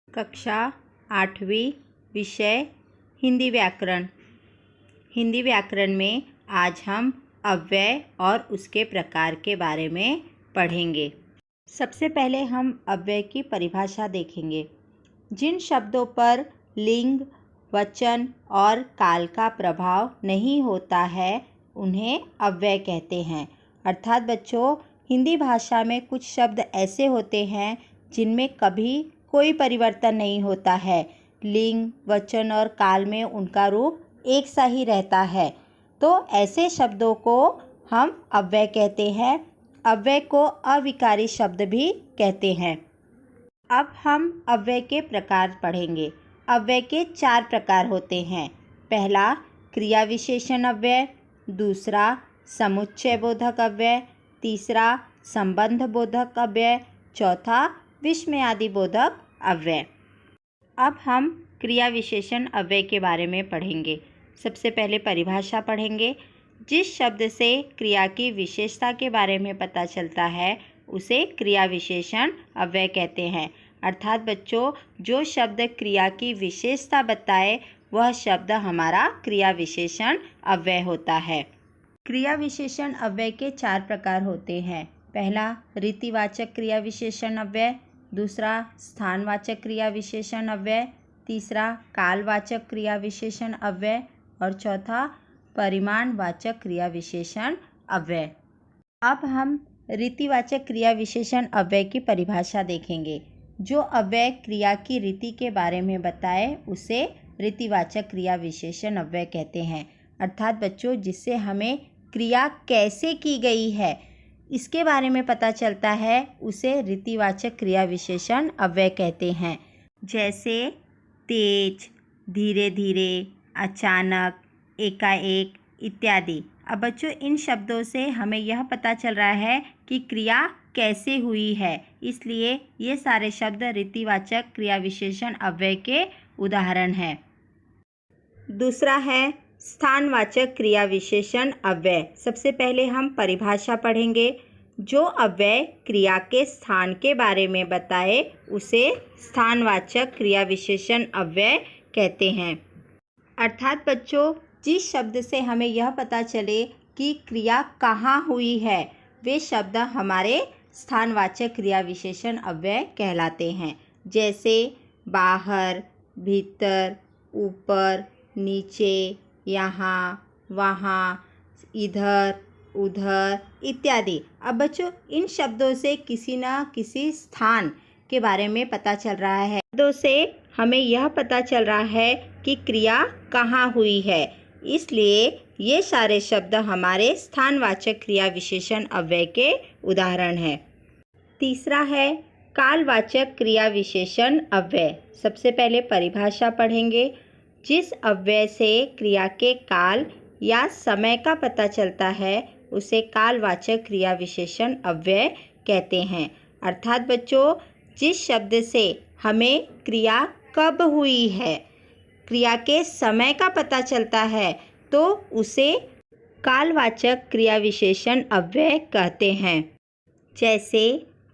कक्षा 8वीं विषय हिंदी व्याकरण। हिंदी व्याकरण में आज हम अव्यय और उसके प्रकार के बारे में पढ़ेंगे। सबसे पहले हम अव्यय की परिभाषा देखेंगे। जिन शब्दों पर लिंग, वचन और काल का प्रभाव नहीं होता है उन्हें अव्यय कहते हैं। अर्थात बच्चों, हिंदी भाषा में कुछ शब्द ऐसे होते हैं जिनमें कभी कोई परिवर्तन नहीं होता है। लिंग, वचन और काल में उनका रूप एक सा ही रहता है, तो ऐसे शब्दों को हम अव्यय कहते हैं। अव्यय को अविकारी शब्द भी कहते हैं। अब हम अव्यय के प्रकार पढ़ेंगे। अव्यय के 4 प्रकार होते हैं। पहला क्रिया विशेषण अव्यय, दूसरा समुच्चय बोधक अव्यय, तीसरा संबंध बोधक अव्यय, चौथा विस्मयादि बोधक अव्यय। अब हम क्रिया विशेषण अव्यय के बारे में पढ़ेंगे। सबसे पहले परिभाषा पढ़ेंगे। जिस शब्द से क्रिया की विशेषता के बारे में पता चलता है उसे क्रिया विशेषण अव्यय कहते हैं। अर्थात बच्चों, जो शब्द क्रिया की विशेषता बताए वह शब्द हमारा क्रिया विशेषण अव्यय होता है। क्रिया विशेषण अव्यय के 4 प्रकार होते हैं। पहला रीतिवाचक क्रिया विशेषण अव्यय, दूसरा स्थानवाचक क्रिया विशेषण अव्यय, तीसरा कालवाचक क्रिया विशेषण अव्यय और चौथा परिमाणवाचक क्रिया विशेषण अव्यय। अब हम रीतिवाचक क्रिया विशेषण अव्यय की परिभाषा देखेंगे। जो अव्यय क्रिया की रीति के बारे में बताए उसे रीतिवाचक क्रिया विशेषण अव्यय कहते हैं। अर्थात बच्चों, जिससे हमें क्रिया कैसे की गई है इसके बारे में पता चलता है उसे रीतिवाचक क्रिया विशेषण अव्यय कहते हैं। जैसे तेज, धीरे धीरे, अचानक, एकाएक इत्यादि। अब बच्चों, इन शब्दों से हमें यह पता चल रहा है कि क्रिया कैसे हुई है, इसलिए ये सारे शब्द रीतिवाचक क्रिया विशेषण अव्यय के उदाहरण हैं। दूसरा है स्थानवाचक क्रिया विशेषण अव्यय। सबसे पहले हम परिभाषा पढ़ेंगे। जो अव्यय क्रिया के स्थान के बारे में बताए उसे स्थानवाचक क्रिया विशेषण अव्यय कहते हैं। अर्थात बच्चों, जिस शब्द से हमें यह पता चले कि क्रिया कहाँ हुई है वे शब्द हमारे स्थानवाचक क्रिया विशेषण अव्यय कहलाते हैं। जैसे बाहर, भीतर, ऊपर, नीचे, यहाँ, वहाँ, इधर, उधर इत्यादि। अब बच्चों, इन शब्दों से किसी न किसी स्थान के बारे में पता चल रहा है। शब्दों से हमें यह पता चल रहा है कि क्रिया कहाँ हुई है, इसलिए ये सारे शब्द हमारे स्थानवाचक क्रिया विशेषण अव्यय के उदाहरण हैं। तीसरा है कालवाचक क्रिया विशेषण अव्यय। सबसे पहले परिभाषा पढ़ेंगे। जिस अव्यय से क्रिया के काल या समय का पता चलता है उसे कालवाचक क्रिया विशेषण अव्यय कहते हैं। अर्थात बच्चों, जिस शब्द से हमें क्रिया कब हुई है, क्रिया के समय का पता चलता है तो उसे कालवाचक क्रिया विशेषण अव्यय कहते हैं। जैसे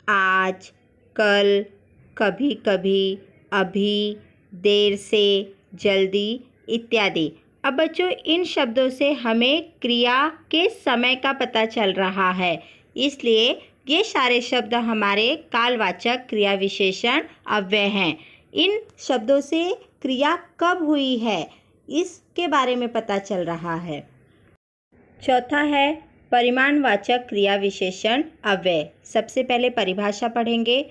आज, कल, कभी कभी, अभी, देर से, जल्दी इत्यादि। अब बच्चों, इन शब्दों से हमें क्रिया के समय का पता चल रहा है, इसलिए ये सारे शब्द हमारे कालवाचक क्रिया विशेषण अव्यय हैं। इन शब्दों से क्रिया कब हुई है इसके बारे में पता चल रहा है। चौथा है परिमाणवाचक क्रिया विशेषण अव्यय। सबसे पहले परिभाषा पढ़ेंगे।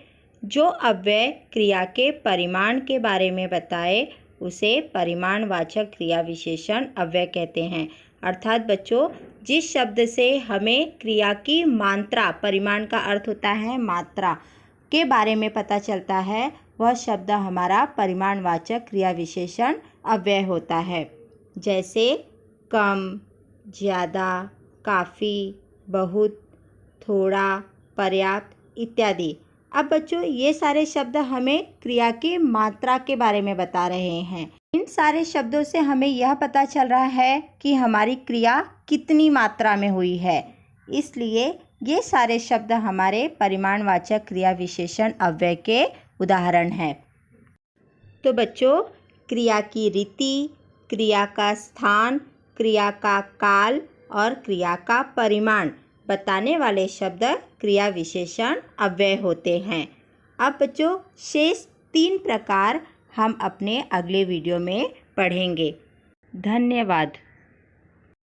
जो अव्यय क्रिया के परिमाण के बारे में बताए उसे परिमाणवाचक क्रिया विशेषण अव्यय कहते हैं। अर्थात बच्चों, जिस शब्द से हमें क्रिया की मात्रा, परिमाण का अर्थ होता है मात्रा, के बारे में पता चलता है वह शब्द हमारा परिमाणवाचक क्रिया विशेषण अव्यय होता है। जैसे कम, ज़्यादा, काफ़ी, बहुत, थोड़ा, पर्याप्त इत्यादि। अब बच्चों, ये सारे शब्द हमें क्रिया की मात्रा के बारे में बता रहे हैं। इन सारे शब्दों से हमें यह पता चल रहा है कि हमारी क्रिया कितनी मात्रा में हुई है, इसलिए ये सारे शब्द हमारे परिमाणवाचक क्रिया विशेषण अव्यय के उदाहरण हैं। तो बच्चों, क्रिया की रीति, क्रिया का स्थान, क्रिया का काल और क्रिया का परिमाण बताने वाले शब्द क्रिया विशेषण अव्यय होते हैं। अब बच्चों, शेष 3 प्रकार हम अपने अगले वीडियो में पढ़ेंगे। धन्यवाद।